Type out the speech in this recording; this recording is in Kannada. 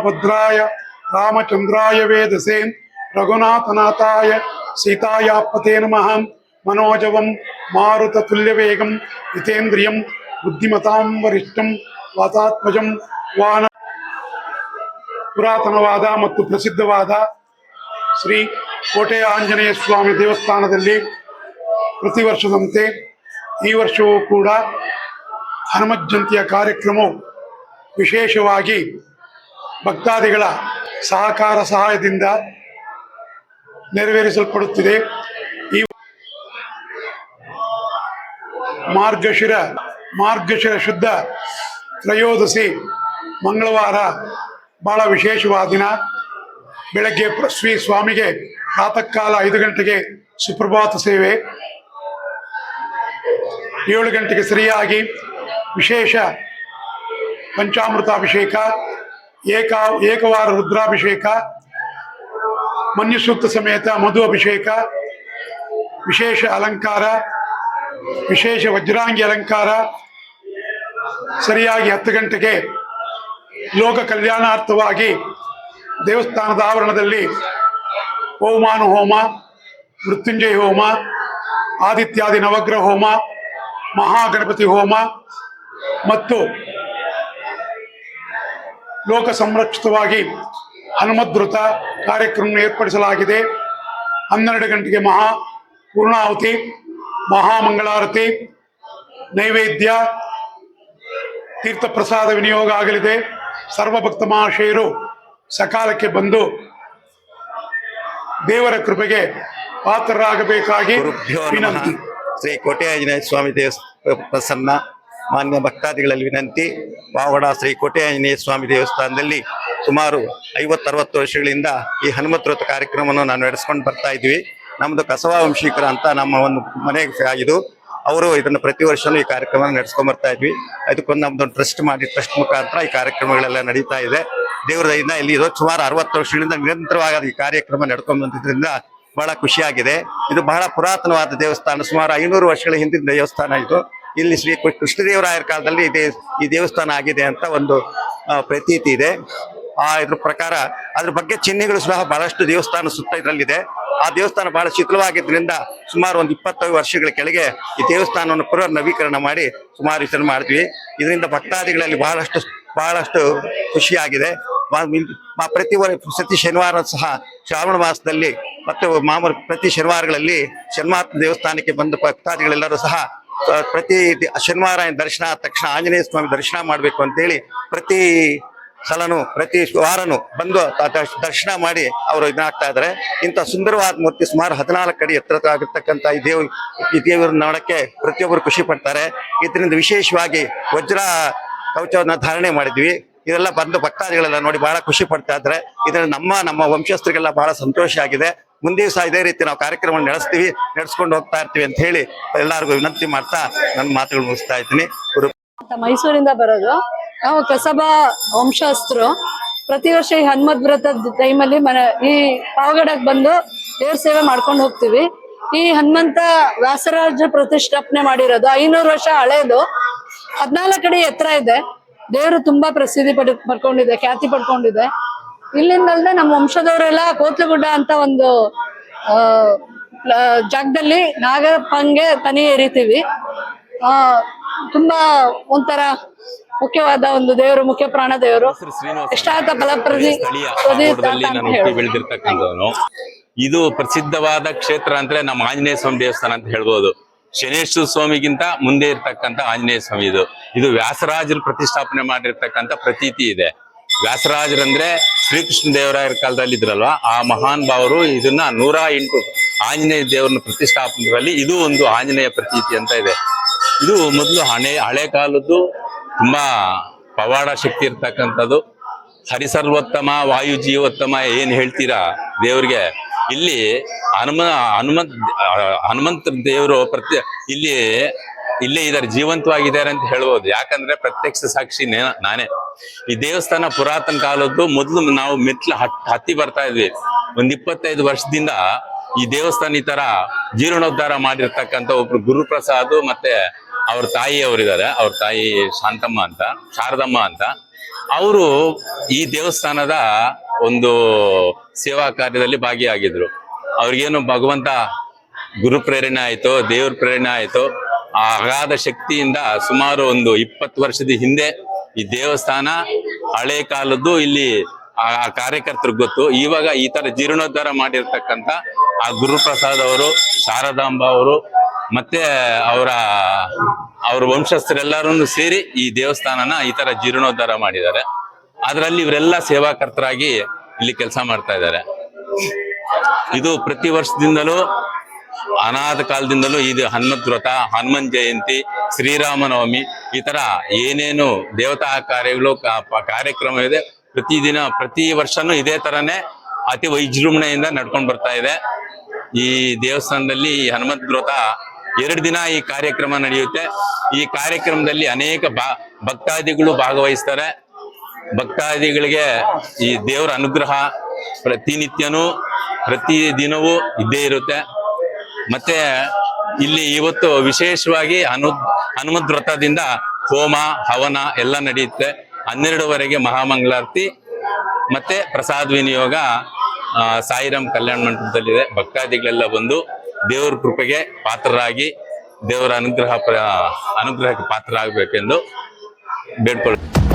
भद्राय रामचंद्राय वेदसे रघुनाथनाथाय सीतायापते नमः। मनोजवं मारुततुल्यवेगं जितेन्द्रियं बुद्धिमतां वरिष्ठं वातात्मजं वाहन ಪುರಾತನವಾದ ಮತ್ತು ಪ್ರಸಿದ್ಧವಾದ ಶ್ರೀ ಕೋಟೆಯ ಆಂಜನೇಯ ಸ್ವಾಮಿ ದೇವಸ್ಥಾನದಲ್ಲಿ ಪ್ರತಿ ವರ್ಷದಂತೆ ಈ ವರ್ಷವೂ ಕೂಡ ಹನುಮತ್ ಜಯಂತಿಯ ಕಾರ್ಯಕ್ರಮವು ವಿಶೇಷವಾಗಿ ಭಕ್ತಾದಿಗಳ ಸಹಕಾರ ಸಹಾಯದಿಂದ ನೆರವೇರಿಸಲ್ಪಡುತ್ತಿದೆ. ಈ ಮಾರ್ಗಶಿರ ಶುದ್ಧ ತ್ರಯೋದಶಿ ಮಂಗಳವಾರ ಬಹಳ ವಿಶೇಷವಾದ ದಿನ. ಬೆಳಗ್ಗೆ ಶ್ರೀ ಸ್ವಾಮಿಗೆ ಪ್ರಾತಃ ಕಾಲ 5 ಗಂಟೆಗೆ ಸುಪ್ರಭಾತ ಸೇವೆ, 7 ಗಂಟೆಗೆ ಸರಿಯಾಗಿ ವಿಶೇಷ ಪಂಚಾಮೃತಾಭಿಷೇಕ, ಏಕವಾರ ರುದ್ರಾಭಿಷೇಕ, ಮನ್ಯುಸೂಕ್ತ ಸಮೇತ ಮಧು ಅಭಿಷೇಕ, ವಿಶೇಷ ಅಲಂಕಾರ, ವಿಶೇಷ ವಜ್ರಾಂಗಿ ಅಲಂಕಾರ. ಸರಿಯಾಗಿ 10 ಗಂಟೆಗೆ ಲೋಕ ಕಲ್ಯಾಣಾರ್ಥವಾಗಿ ದೇವಸ್ಥಾನದ ಆವರಣದಲ್ಲಿ ಹೋಮಾನು ಹೋಮ, ಮೃತ್ಯುಂಜಯ ಹೋಮ, ಆದಿತ್ಯಾದಿ ನವಗ್ರಹ ಹೋಮ, ಮಹಾಗಣಪತಿ ಹೋಮ ಮತ್ತು ಲೋಕ ಸಂರಕ್ಷಿತವಾಗಿ ಹನುಮದ್ವೃತ ಕಾರ್ಯಕ್ರಮ ಏರ್ಪಡಿಸಲಾಗಿದೆ. 12 ಗಂಟೆಗೆ ಪೂರ್ಣಾಹುತಿ, ಮಹಾಮಂಗಳಾರತಿ, ನೈವೇದ್ಯ, ತೀರ್ಥ ಪ್ರಸಾದ ವಿನಿಯೋಗ ಆಗಲಿದೆ. ಸರ್ವ ಭಕ್ತ ಮಹಾಶಯರು ಸಕಾಲಕ್ಕೆ ಬಂದು ದೇವರ ಕೃಪೆಗೆ ಪಾತ್ರರಾಗಬೇಕಾಗಿ ವಿನಂತಿ. ಶ್ರೀ ಕೋಟೆ ಆಂಜನೇಯ ಸ್ವಾಮಿ ಪ್ರಸನ್ನ ಮಾನ್ಯ ಭಕ್ತಾದಿಗಳಲ್ಲಿ ವಿನಂತಿ. ಪಾವಗಡ ಶ್ರೀ ಕೋಟೆ ಆಂಜನೇಯ ಸ್ವಾಮಿ ದೇವಸ್ಥಾನದಲ್ಲಿ ಸುಮಾರು 50-60 ವರ್ಷಗಳಿಂದ ಈ ಹನುಮತ್ ಕಾರ್ಯಕ್ರಮವನ್ನು ನಾವು ನಡೆಸ್ಕೊಂಡು ಬರ್ತಾ ಇದ್ವಿ. ನಮ್ದು ಕಸವ ವಂಶೀಕರ ಅಂತ ನಮ್ಮ ಒಂದು ಮನೆಗೆ ಆಗಿದ್ದು, ಅವರು ಇದನ್ನು ಪ್ರತಿ ವರ್ಷನೂ ಈ ಕಾರ್ಯಕ್ರಮ ನಡೆಸ್ಕೊಂಡ್ ಬರ್ತಾ ಇದ್ವಿ. ಅದಕ್ಕೊಂದು ನಮ್ದೊಂದು ಟ್ರಸ್ಟ್ ಮುಖಾಂತರ ಈ ಕಾರ್ಯಕ್ರಮಗಳೆಲ್ಲ ನಡೀತಾ ಇದೆ. ದೇವರ ದಯಿಂದ ಇಲ್ಲಿ ಸುಮಾರು 60 ವರ್ಷಗಳಿಂದ ನಿರಂತರವಾಗಿ ಈ ಕಾರ್ಯಕ್ರಮ ನಡ್ಕೊಂಡ್ ಬಂದಿದ್ರಿಂದ ಬಹಳ ಖುಷಿಯಾಗಿದೆ. ಇದು ಬಹಳ ಪುರಾತನವಾದ ದೇವಸ್ಥಾನ, ಸುಮಾರು 500 ವರ್ಷಗಳ ಹಿಂದಿನ ದೇವಸ್ಥಾನ ಇದು. ಇಲ್ಲಿ ಶ್ರೀ ಕೃಷ್ಣದೇವರಾಯರ ಕಾಲದಲ್ಲಿ ಈ ದೇವಸ್ಥಾನ ಆಗಿದೆ ಅಂತ ಒಂದು ಪ್ರತೀತಿ ಇದೆ. ಇದ್ರ ಪ್ರಕಾರ ಅದ್ರ ಬಗ್ಗೆ ಚಿಹ್ನೆಗಳು ಸಹ ಬಹಳಷ್ಟು ದೇವಸ್ಥಾನ ಸುತ್ತ ಇದರಲ್ಲಿದೆ. ಆ ದೇವಸ್ಥಾನ ಬಹಳ ಶಿಥಿಲವಾಗಿದ್ದರಿಂದ ಸುಮಾರು ಒಂದು 25 ವರ್ಷಗಳ ಕೆಳಗೆ ಈ ದೇವಸ್ಥಾನವನ್ನು ಪುನರ್ ನವೀಕರಣ ಮಾಡಿ ಸುಮಾರು ಇದನ್ನು ಮಾಡಿದ್ವಿ. ಇದರಿಂದ ಭಕ್ತಾದಿಗಳಲ್ಲಿ ಬಹಳಷ್ಟು ಖುಷಿಯಾಗಿದೆ. ಪ್ರತಿ ಶನಿವಾರ ಸಹ ಶ್ರಾವಣ ಮಾಸದಲ್ಲಿ ಮತ್ತು ಮಾಮೂಲು ಪ್ರತಿ ಶನಿವಾರಗಳಲ್ಲಿ ಶನಿವಾರ ದೇವಸ್ಥಾನಕ್ಕೆ ಬಂದ ಭಕ್ತಾದಿಗಳೆಲ್ಲರೂ ಸಹ ಪ್ರತಿ ಶನಿವಾರ ದರ್ಶನ ಆದ ತಕ್ಷಣ ಆಂಜನೇಯ ಸ್ವಾಮಿ ದರ್ಶನ ಮಾಡಬೇಕು ಅಂತೇಳಿ ಪ್ರತಿ ಸಲನು ಪ್ರತಿ ವಾರನು ಬಂದು ದರ್ಶನ ಮಾಡಿ ಅವರು ಇದನ್ನಾಗ್ತಾ ಇದ್ದಾರೆ. ಇಂಥ ಸುಂದರವಾದ ಮೂರ್ತಿ ಸುಮಾರು 14 ಅಡಿ ಎತ್ತರ ಆಗಿರ್ತಕ್ಕಂಥ ಈ ದೇವರನ್ನ ನೋಡಕ್ಕೆ ಪ್ರತಿಯೊಬ್ಬರು ಖುಷಿ ಪಡ್ತಾರೆ. ಇದರಿಂದ ವಿಶೇಷವಾಗಿ ವಜ್ರ ಕವಚವನ್ನ ಧಾರಣೆ ಮಾಡಿದ್ವಿ. ಇದೆಲ್ಲ ಬಂದು ಭಕ್ತಾದಿಗಳೆಲ್ಲ ನೋಡಿ ಬಹಳ ಖುಷಿ ಪಡ್ತಾ ಇದ್ದಾರೆ. ಇದರಿಂದ ನಮ್ಮ ವಂಶಸ್ಥರಿಗೆಲ್ಲ ಬಹಳ ಸಂತೋಷ ಆಗಿದೆ. ಮುಂದೆಯೂ ಸಹ ಇದೇ ರೀತಿ ನಾವು ಕಾರ್ಯಕ್ರಮ ನಡೆಸ್ಕೊಂಡು ಹೋಗ್ತಾ ಇರ್ತೀವಿ ಅಂತ ಹೇಳಿ ಎಲ್ಲರಿಗೂ ವಿನಂತಿ ಮಾಡ್ತಾ ನನ್ನ ಮಾತುಗಳು ಮುಗಿಸ್ತಾ ಇದ್ದೀನಿ. ಮೈಸೂರಿಂದ ಬರೋದು ನಾವು ಕಸಬಾ ವಂಶಸ್ಥರು. ಪ್ರತಿ ವರ್ಷ ಈ ಹನುಮತ್ ವ್ರತದ ಟೈಮಲ್ಲಿ ಈ ಪಾವಗಡಕ್ಕೆ ಬಂದು ದೇವ್ರ ಸೇವೆ ಮಾಡ್ಕೊಂಡು ಹೋಗ್ತೀವಿ. ಈ ಹನುಮಂತ ವ್ಯಾಸರಾಜ ಪ್ರತಿಷ್ಠಾಪನೆ ಮಾಡಿರೋದು 500 ವರ್ಷ ಹಳೇದು, 14 ಅಡಿ ಎತ್ತರ ಇದೆ. ದೇವರು ತುಂಬಾ ಪ್ರಸಿದ್ಧಿ ಪಡ್ಕೊಂಡಿದೆ, ಖ್ಯಾತಿ ಪಡ್ಕೊಂಡಿದೆ. ಇಲ್ಲಿಂದಲ್ದೆ ನಮ್ಮ ವಂಶದವರೆಲ್ಲ ಕೋತ್ಲಗುಡ್ಡ ಅಂತ ಒಂದು ಜಾಗದಲ್ಲಿ ನಾಗಪ್ಪಂಗೆ ತನಿ ಎರಿತೀವಿ. ತುಂಬಾ ಒಂಥರ ಮುಖ್ಯವಾದ ಒಂದು ದೇವರು, ಮುಖ್ಯ ಪ್ರಾಣ ದೇವರು. ಇಷ್ಟಾರ್ಥ ಫಲಪ್ರದಿ ಬೆಳೆದಿರ್ತಕ್ಕಂಥವನು. ಇದು ಪ್ರಸಿದ್ಧವಾದ ಕ್ಷೇತ್ರ ಅಂದ್ರೆ ನಮ್ಮ ಆಂಜನೇಯ ಸ್ವಾಮಿ ದೇವಸ್ಥಾನ ಅಂತ ಹೇಳ್ಬೋದು. ಶನೇಶ್ವರ ಸ್ವಾಮಿಗಿಂತ ಮುಂದೆ ಇರ್ತಕ್ಕಂಥ ಆಂಜನೇಯ ಸ್ವಾಮಿ ಇದು ವ್ಯಾಸರಾಜರು ಪ್ರತಿಷ್ಠಾಪನೆ ಮಾಡಿರ್ತಕ್ಕಂಥ ಪ್ರತೀತಿ ಇದೆ. ವ್ಯಾಸರಾಜರಂದ್ರೆ ಶ್ರೀಕೃಷ್ಣ ದೇವರಾಯರ ಕಾಲದಲ್ಲಿ ಇದ್ರಲ್ವಾ, ಆ ಮಹಾನ್ ಭಾವರು ಇದನ್ನ 108 ಆಂಜನೇಯ ದೇವರನ್ನ ಪ್ರತಿಷ್ಠಾಪನೆಯಲ್ಲಿ ಇದು ಒಂದು ಆಂಜನೇಯ ಪ್ರತೀತಿ ಅಂತ ಇದೆ. ಇದು ಮೊದಲು ಹಳೆ ಕಾಲದ್ದು ತುಂಬಾ ಪವಾಡ ಶಕ್ತಿ ಇರ್ತಕ್ಕಂಥದ್ದು. ಹರಿಸರ್ವೋತ್ತಮ ವಾಯು ಜೀವೋತ್ತಮ ಏನ್ ಹೇಳ್ತೀರಾ ದೇವ್ರಿಗೆ, ಇಲ್ಲಿ ಹನುಮಂತ ದೇವರು ಇಲ್ಲೇ ಇದ್ದಾರೆ, ಜೀವಂತವಾಗಿದ್ದಾರೆ ಅಂತ ಹೇಳ್ಬೋದು. ಯಾಕಂದ್ರೆ ಪ್ರತ್ಯಕ್ಷ ಸಾಕ್ಷಿ ನಾನೇ. ಈ ದೇವಸ್ಥಾನ ಪುರಾತನ ಕಾಲದ್ದು. ಮೊದಲು ನಾವು ಮೆಟ್ಲು ಹತ್ತಿ ಬರ್ತಾ ಇದ್ವಿ. ಒಂದ್ 25 ವರ್ಷದಿಂದ ಈ ದೇವಸ್ಥಾನ ಈ ತರ ಜೀರ್ಣೋದ್ಧಾರ ಮಾಡಿರ್ತಕ್ಕಂಥ ಒಬ್ರು ಗುರುಪ್ರಸಾದ್ ಮತ್ತೆ ಅವ್ರ ತಾಯಿ ಅವರಿದ್ದಾರೆ. ಅವ್ರ ತಾಯಿ ಶಾರದಮ್ಮ ಅಂತ ಅವರು ಈ ದೇವಸ್ಥಾನದ ಒಂದು ಸೇವಾ ಕಾರ್ಯದಲ್ಲಿ ಭಾಗಿಯಾಗಿದ್ರು. ಅವ್ರಿಗೇನು ಭಗವಂತ ಗುರು ಪ್ರೇರಣೆ ಆಯ್ತು, ದೇವ್ರ ಪ್ರೇರಣೆ ಆಯ್ತು. ಆ ಅಗಾಧ ಶಕ್ತಿಯಿಂದ ಸುಮಾರು ಒಂದು 20 ವರ್ಷದ ಹಿಂದೆ ಈ ದೇವಸ್ಥಾನ ಹಳೆ ಕಾಲದ್ದು ಇಲ್ಲಿ ಆ ಕಾರ್ಯಕರ್ತರಿಗೆ ಗೊತ್ತು. ಇವಾಗ ಈ ತರ ಜೀರ್ಣೋದ್ಧಾರ ಮಾಡಿರ್ತಕ್ಕಂಥ ಆ ಗುರುಪ್ರಸಾದ್ ಅವರು, ಶಾರದಾಂಬ ಅವರು ಮತ್ತೆ ಅವರ ವಂಶಸ್ಥರೆಲ್ಲರೂ ಸೇರಿ ಈ ದೇವಸ್ಥಾನನ ಈ ತರ ಜೀರ್ಣೋದ್ಧಾರ ಮಾಡಿದ್ದಾರೆ. ಅದರಲ್ಲಿ ಇವರೆಲ್ಲ ಸೇವಾಕರ್ತರಾಗಿ ಇಲ್ಲಿ ಕೆಲಸ ಮಾಡ್ತಾ ಇದ್ದಾರೆ. ಇದು ಪ್ರತಿ ವರ್ಷದಿಂದಲೂ ಅನಾಥ ಕಾಲದಿಂದಲೂ ಇದು ಹನುಮತ್ ವ್ರತ, ಹನುಮನ್ ಜಯಂತಿ, ಶ್ರೀರಾಮನವಮಿ ಈ ತರ ಏನೇನು ದೇವತಾ ಕಾರ್ಯಗಳು ಕಾರ್ಯಕ್ರಮ ಇದೆ ಪ್ರತಿದಿನ ಪ್ರತಿ ವರ್ಷನೂ ಇದೇ ತರನೇ ಅತಿ ವಿಜೃಂಭಣೆಯಿಂದ ನಡ್ಕೊಂಡು ಬರ್ತಾ ಇದೆ. ಈ ದೇವಸ್ಥಾನದಲ್ಲಿ ಈ ಹನುಮತ್ ವ್ರತ 2 ದಿನ ಈ ಕಾರ್ಯಕ್ರಮ ನಡೆಯುತ್ತೆ. ಈ ಕಾರ್ಯಕ್ರಮದಲ್ಲಿ ಅನೇಕ ಭಕ್ತಾದಿಗಳು ಭಾಗವಹಿಸ್ತಾರೆ. ಭಕ್ತಾದಿಗಳಿಗೆ ಈ ದೇವರ ಅನುಗ್ರಹ ಪ್ರತಿನಿತ್ಯನೂ ಪ್ರತಿದಿನವೂ ಇದ್ದೇ ಇರುತ್ತೆ. ಮತ್ತೆ ಇಲ್ಲಿ ಇವತ್ತು ವಿಶೇಷವಾಗಿ ಹನುಮದ್ ವ್ರತದಿಂದ ಹೋಮ ಹವನ ಎಲ್ಲ ನಡೆಯುತ್ತೆ. 12ವರೆಗೆ ಮಹಾಮಂಗಳಾರತಿ ಮತ್ತೆ ಪ್ರಸಾದ ವಿನಿಯೋಗ ಸಾಯಿರಾಮ್ ಕಲ್ಯಾಣ ಮಂಟಪದಲ್ಲಿದೆ. ಭಕ್ತಾದಿಗಳೆಲ್ಲ ಬಂದು ದೇವರ ಕೃಪೆಗೆ ಪಾತ್ರರಾಗಿ ದೇವರ ಅನುಗ್ರಹಕ್ಕೆ ಪಾತ್ರರಾಗಬೇಕೆಂದು ಬೇಡ್ಕೊಳ್ತೀನಿ.